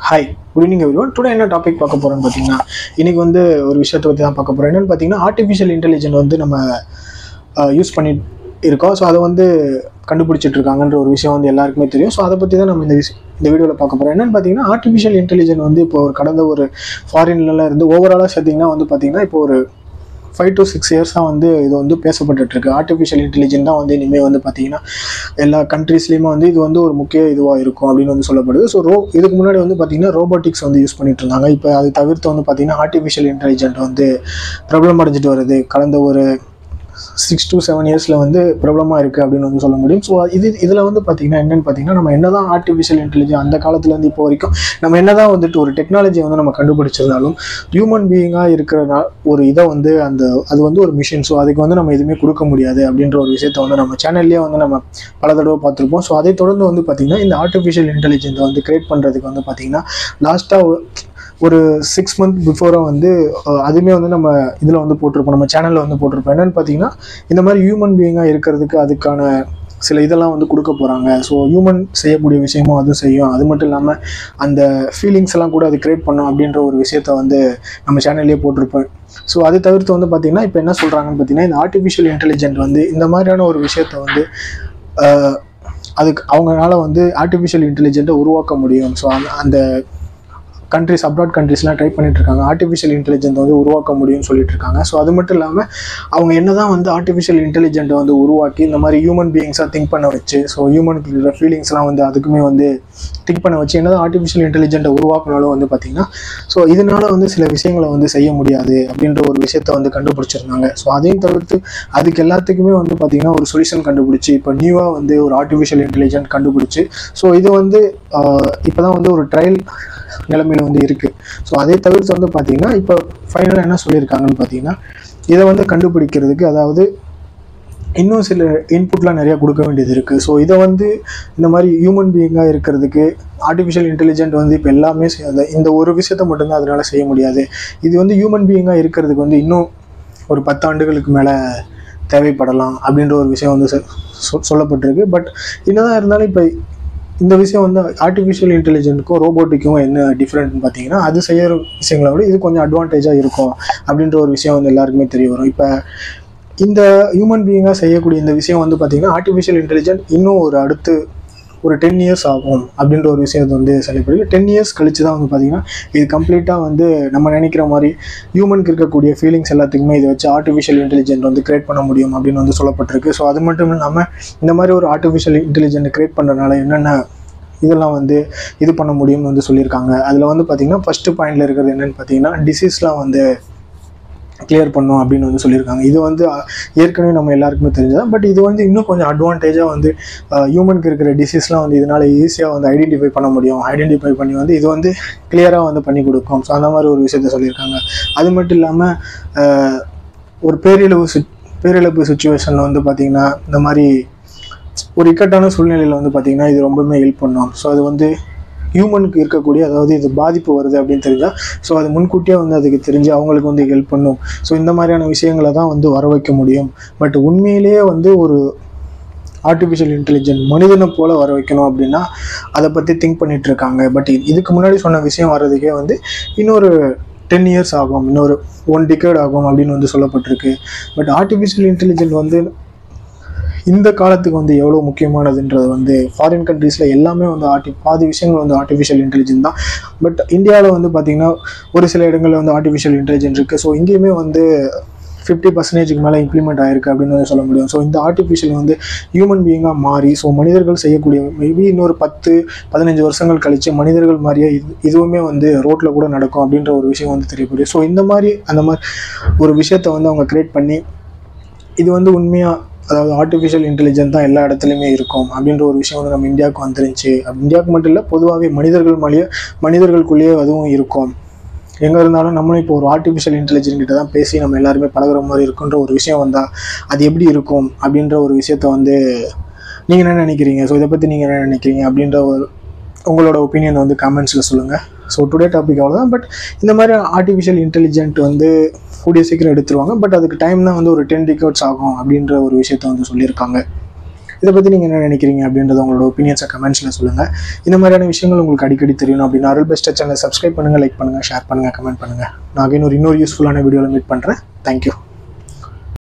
Hi, good evening everyone. Today என்ன topic பார்க்க போகிறோன்னு பார்த்தீங்கன்னா, இன்றைக்கி வந்து ஒரு விஷயத்தை பற்றி தான் பார்க்க போகிறோம். என்னென்னு பார்த்தீங்கன்னா, ஆர்டிஃபிஷியல் இன்டெலிஜென்ட் வந்து நம்ம யூஸ் பண்ணி இருக்கோம். ஸோ அதை வந்து கண்டுபிடிச்சிட்டு இருக்காங்கன்ற ஒரு விஷயம் வந்து எல்லாருக்குமே தெரியும். ஸோ அதை பற்றி தான் நம்ம இந்த வீடியோவில் பார்க்க போகிறோம். என்னென்னு பார்த்தீங்கன்னா, ஆர்டிஃபிஷியல் இன்டெலிஜென்ட் வந்து இப்போ ஒரு கடந்த ஒரு ஃபாரின்லாம் இருந்து ஓவராலாக சேர்த்திங்கன்னா வந்து பார்த்திங்கன்னா, இப்போ ஒரு 5 to 6 இயர்ஸாக வந்து இது வந்து பேசப்பட்டுருக்கு. ஆர்டிஃபிஷியல் இன்டெலிஜென்ட் தான் வந்து இனிமேல் வந்து பார்த்திங்கன்னா எல்லா கண்ட்ரீஸ்லேயுமே வந்து இது வந்து ஒரு முக்கிய இதுவாக இருக்கும் அப்படின்னு வந்து சொல்லப்படுது. ஸோ இதுக்கு முன்னாடி வந்து பார்த்திங்கன்னா ரோபோட்டிக்ஸ் வந்து யூஸ் பண்ணிட்டு இருந்தாங்க. இப்போ அது தவிர்த்து வந்து பார்த்திங்கன்னா ஆர்டிஃபிஷியல் இன்டெலிஜென்ட் வந்து பிரபலம் அடைஞ்சிட்டு வருது. கடந்த ஒரு 6 to 7 இயர்ஸில் வந்து ப்ராப்ளமாக இருக்குது அப்படின்னு வந்து சொல்ல முடியும். ஸோ இதில் வந்து பார்த்திங்கன்னா என்னென்னு பார்த்தீங்கன்னா, நம்ம என்ன தான் ஆர்டிஃபிஷியல் இன்டெலிஜென்ஸ் அந்த காலத்துலேருந்து இப்போ வரைக்கும் நம்ம என்ன தான் வந்துட்டு ஒரு டெக்னாலஜியை வந்து நம்ம கண்டுபிடிச்சிருந்தாலும் ஹியூமன் பீயிங்காக இருக்கிற ஒரு இதை வந்து அது வந்து ஒரு மிஷின். ஸோ அதுக்கு வந்து நம்ம எதுவுமே கொடுக்க முடியாது அப்படின்ற ஒரு விஷயத்தை வந்து நம்ம சேனல்லேயே வந்து நம்ம பல தடவை பார்த்துருப்போம். ஸோ அதை தொடர்ந்து வந்து பார்த்திங்கன்னா இந்த ஆர்டிஃபிஷியல் இன்டெலிஜென்ஸை வந்து கிரியேட் பண்ணுறதுக்கு வந்து பார்த்திங்கன்னா லாஸ்ட்டாக ஒரு 6 months பிஃபோராக வந்து அதுவுமே வந்து நம்ம இதில் வந்து போட்டிருப்போம், நம்ம சேனலில் வந்து போட்டிருப்போம். என்னென்னு பார்த்தீங்கன்னா, இந்த மாதிரி ஹியூமன் பீயிங்காக இருக்கிறதுக்கு அதுக்கான சில இதெல்லாம் வந்து கொடுக்க போகிறாங்க. ஸோ ஹியூமன் செய்யக்கூடிய விஷயமும் அதுவும் செய்யும். அது மட்டும் இல்லாமல் அந்த ஃபீலிங்ஸ் எல்லாம் கூட அது கிரியேட் பண்ணும் அப்படின்ற ஒரு விஷயத்த வந்து நம்ம சேனல்லேயே போட்டிருப்போம். ஸோ அது தவிர்த்து வந்து பார்த்திங்கன்னா இப்போ என்ன சொல்கிறாங்கன்னு பார்த்தீங்கன்னா, இந்த ஆர்டிஃபிஷியல் இன்டெலிஜென்ட் வந்து இந்த மாதிரியான ஒரு விஷயத்த வந்து அதுக்கு அவங்களால வந்து ஆர்டிஃபிஷியல் இன்டெலிஜென்ட்டை உருவாக்க முடியும். ஸோ அந்த கண்ட்ரிஸ் அப்ராட் கண்ட்ரிஸ்லாம் ட்ரை பண்ணிட்டு இருக்காங்க, ஆர்டிஃபிஷியல் இன்டெலிஜென்ட் வந்து உருவாக்க முடியும்னு சொல்லிட்டு இருக்காங்க. ஸோ அது மட்டும் இல்லாமல் அவங்க என்ன தான் வந்து ஆர்டிஃபிஷியல் இன்டெலிஜென்ட்டை வந்து உருவாக்கி இந்த மாதிரி ஹியூமன் பீயிங்ஸாக திங்க் பண்ண வச்சு, ஸோ ஹியூமனுக்கு இருக்கிற ஃபீலிங்ஸ்லாம் வந்து அதுக்குமே வந்து திங்க் பண்ண வச்சு என்ன தான் ஆர்டிஃபிஷியல் இன்டெலிஜென்ட்டை உருவாக்கினாலும் வந்து பார்த்திங்கன்னா ஸோ இதனால் வந்து சில விஷயங்களை வந்து செய்ய முடியாது அப்படின்ற ஒரு விஷயத்தை வந்து கண்டுபிடிச்சிருந்தாங்க. ஸோ அதையும் தவிர்த்து அதுக்கு எல்லாத்துக்குமே வந்து பார்த்திங்கன்னா ஒரு சொல்யூஷன் கண்டுபிடிச்சி இப்போ நியூவாக வந்து ஒரு ஆர்டிஃபிஷியல் இன்டெலிஜென்ட் கண்டுபிடிச்சி ஸோ இது வந்து இப்போ தான் வந்து ஒரு ட்ரையல் நிலைமையில் வந்து இருக்குது. ஸோ அதை தவிர்த்து வந்து பார்த்திங்கன்னா இப்போ ஃபைனலாக என்ன சொல்லியிருக்காங்கன்னு பார்த்தீங்கன்னா, இதை வந்து கண்டுபிடிக்கிறதுக்கு அதாவது இன்னும் சில இன்புட்லாம் நிறையா கொடுக்க வேண்டியது இருக்குது. ஸோ இதை வந்து இந்த மாதிரி ஹியூமன் பீயிங்காக இருக்கிறதுக்கு ஆர்டிஃபிஷியல் இன்டெலிஜென்ட் வந்து இப்போ எல்லாமே இந்த ஒரு விஷயத்த மட்டும்தான் அதனால் செய்ய முடியாது. இது வந்து ஹியூமன் பீயிங்காக இருக்கிறதுக்கு வந்து இன்னும் ஒரு 10 ஆண்டுகளுக்கு மேலே தேவைப்படலாம் அப்படின்ற ஒரு விஷயம் வந்து சொல்லப்பட்டிருக்கு. பட் என்னதான் இருந்தாலும் இப்போ இந்த விஷயம் வந்து ஆர்டிஃபிஷியல் இன்டெலிஜென்ட்டுக்கும் ரோபோட்டிக்கும் என்ன டிஃப்ரெண்ட்னு பார்த்தீங்கன்னா, அது செய்கிற விஷயங்களை விட இது கொஞ்சம் அட்வான்டேஜாக இருக்கும் அப்படின்ற ஒரு விஷயம் வந்து எல்லாருக்குமே தெரிய வரும். இப்போ இந்த ஹியூமன் பீயிங்காக செய்யக்கூடிய இந்த விஷயம் வந்து பார்த்திங்கன்னா ஆர்டிஃபிஷியல் இன்டெலிஜென்ட் இன்னும் அடுத்து ஒரு 10 years ஆகும் அப்படின்ற ஒரு விஷயத்தை வந்து சொல்லப்படுது. 10 years கழிச்சு தான் வந்து பார்த்திங்கன்னா இது கம்ப்ளீட்டாக வந்து நம்ம நினைக்கிற மாதிரி ஹியூமனுக்கு இருக்கக்கூடிய ஃபீலிங்ஸ் எல்லாத்துக்குமே இதை வச்சு ஆர்டிஃபிஷியல் இன்டெலிஜென்ட் வந்து கிரியேட் பண்ண முடியும் அப்படின்னு வந்து சொல்லப்பட்டிருக்கு. ஸோ அது மட்டும் இல்லாமல் இந்த மாதிரி ஒரு ஆர்டிஃபிஷியல் இன்டெலிஜென்ட் கிரியேட் பண்ணுறதுனால என்னென்ன இதெல்லாம் வந்து இது பண்ண முடியும்னு வந்து சொல்லியிருக்காங்க. அதில் வந்து பார்த்திங்கன்னா ஃபஸ்ட்டு பாயிண்டில் இருக்கிறது என்னென்னு பார்த்தீங்கன்னா, டிசீஸ்லாம் வந்து கிளியர் பண்ணும் அப்படின்னு வந்து சொல்லியிருக்காங்க. இது வந்து ஏற்கனவே நம்ம எல்லாருக்குமே தெரிஞ்சதான். பட் இது வந்து இன்னும் கொஞ்சம் அட்வான்டேஜாக வந்து ஹியூமனுக்கு இருக்கிற டிசீஸ்லாம் வந்து இதனால் ஈஸியாக வந்து ஐடென்டிஃபை பண்ண முடியும். ஐடென்டிஃபை பண்ணி வந்து இது வந்து கிளியராக வந்து பண்ணி கொடுக்கும். ஸோ அந்த மாதிரி ஒரு விஷயத்த சொல்லியிருக்காங்க. அது மட்டும் இல்லாமல் ஒரு பேரிழப்பு சுச்சுவேஷனில் வந்து பார்த்திங்கன்னா இந்த மாதிரி ஒரு இக்கட்டான சூழ்நிலையில் வந்து பார்த்திங்கன்னா இது ரொம்பவுமே ஹெல்ப் பண்ணும். ஸோ அது வந்து ஹியூமனுக்கு இருக்கக்கூடிய அதாவது இது பாதிப்பு வருது அப்படின்னு தெரிஞ்சால் ஸோ அது முன்கூட்டியே வந்து அதுக்கு தெரிஞ்சு அவங்களுக்கு வந்து ஹெல்ப் பண்ணும். ஸோ இந்த மாதிரியான விஷயங்களை தான் வந்து வர வைக்க முடியும். பட் உண்மையிலேயே வந்து ஒரு ஆர்டிஃபிஷியல் இன்டெலிஜென்ட் மனிதனை போல் வர வைக்கணும் அப்படின்னா அதை பற்றி திங்க் பண்ணிகிட்டு இருக்காங்க. பட் இதுக்கு முன்னாடி சொன்ன விஷயம் வர்றதுக்கே வந்து இன்னொரு 10 years ஆகும், இன்னொரு 1 decade ஆகும் அப்படின்னு வந்து சொல்லப்பட்டிருக்கு. பட் ஆர்டிஃபிஷியல் இன்டெலிஜென்ட் வந்து இந்த காலத்துக்கு வந்து எவ்வளோ முக்கியமானதுன்றது வந்து ஃபாரின் கண்ட்ரீஸில் எல்லாமே வந்து பாதி விஷயங்கள் வந்து ஆர்டிஃபிஷியல் இன்டெலிஜென்ட் தான். பட் இந்தியாவில் வந்து பார்த்திங்கன்னா ஒரு சில இடங்களில் வந்து ஆர்டிஃபிஷியல் இன்டெலிஜென்ட் இருக்குது. ஸோ இங்கேயுமே வந்து 50% மேலே இம்ப்ளிமெண்ட் ஆகிருக்கு அப்படின்னு வந்து சொல்ல முடியும். ஸோ இந்த ஆர்டிஃபிஷியல் வந்து ஹியூமன் பீயிங்காக மாறி ஸோ மனிதர்கள் செய்யக்கூடிய மேபி இன்னொரு 10-15 வருஷங்கள் கழித்து மனிதர்கள் மாதிரியே இதுவுமே வந்து ரோட்டில் கூட நடக்கும் அப்படின்ற ஒரு விஷயம் வந்து தெரியப்படுது. ஸோ அந்த மாதிரி ஒரு விஷயத்தை வந்து அவங்க கிரியேட் பண்ணி இது வந்து உண்மையாக அதாவது ஆர்டிஃபிஷியல் இன்டெலிஜென்ட் தான் எல்லா இடத்துலையுமே இருக்கும் அப்படின்ற ஒரு விஷயம் வந்து நம்ம இந்தியாவுக்கு வந்துருந்துச்சு. இந்தியாவுக்கு மட்டும் இல்லை, பொதுவாகவே மனிதர்களுக்குள்ளேயே அதுவும் இருக்கும். எங்கே இருந்தாலும் நம்மளும் இப்போ ஒரு ஆர்டிஃபிஷியல் இன்டெலிஜென்ட் கிட்ட தான் பேசி நம்ம எல்லாருமே பழகுற மாதிரி இருக்குன்ற ஒரு விஷயம் வந்தால் அது எப்படி இருக்கும் அப்படின்ற ஒரு விஷயத்த வந்து நீங்கள் என்ன நினைக்கிறீங்க? ஸோ இதை பற்றி நீங்கள் என்ன நினைக்கிறீங்க அப்படின்ற உங்களோட ஒப்பீனியன் வந்து கமெண்ட்ஸில் சொல்லுங்கள். ஸோ டுடே டாபிக் அவ்வளோதான். பட் இந்த மாதிரி ஆர்டிஃபிஷியல் இன்டெலிஜென்ட் வந்து கூடிய சீக்கிரம் எடுத்துருவாங்க. பட் அதுக்கு டைம் தான் வந்து ஒரு 10 decades ஆகும் அப்படின்ற ஒரு விஷயத்த வந்து சொல்லியிருக்காங்க. இதை பற்றி நீங்கள் என்ன நினைக்கிறீங்க அப்படின்றத உங்களோட ஒப்பீனியன்ஸை கமெண்ட்ஸில் சொல்லுங்கள். இந்த மாதிரியான விஷயங்கள் உங்களுக்கு அடிக்கடி தெரியணும் அப்படின்னா அருள் பெஸ்ட் சேனலை சப்ஸ்கிரைப் பண்ணுங்கள், லைக் பண்ணுங்கள், ஷேர் பண்ணுங்கள், கமெண்ட் பண்ணுங்கள். நான் இன்னொரு யூஸ்ஃபுல்லான வீடியோவில் மீட் பண்ணுறேன். தேங்க்யூ.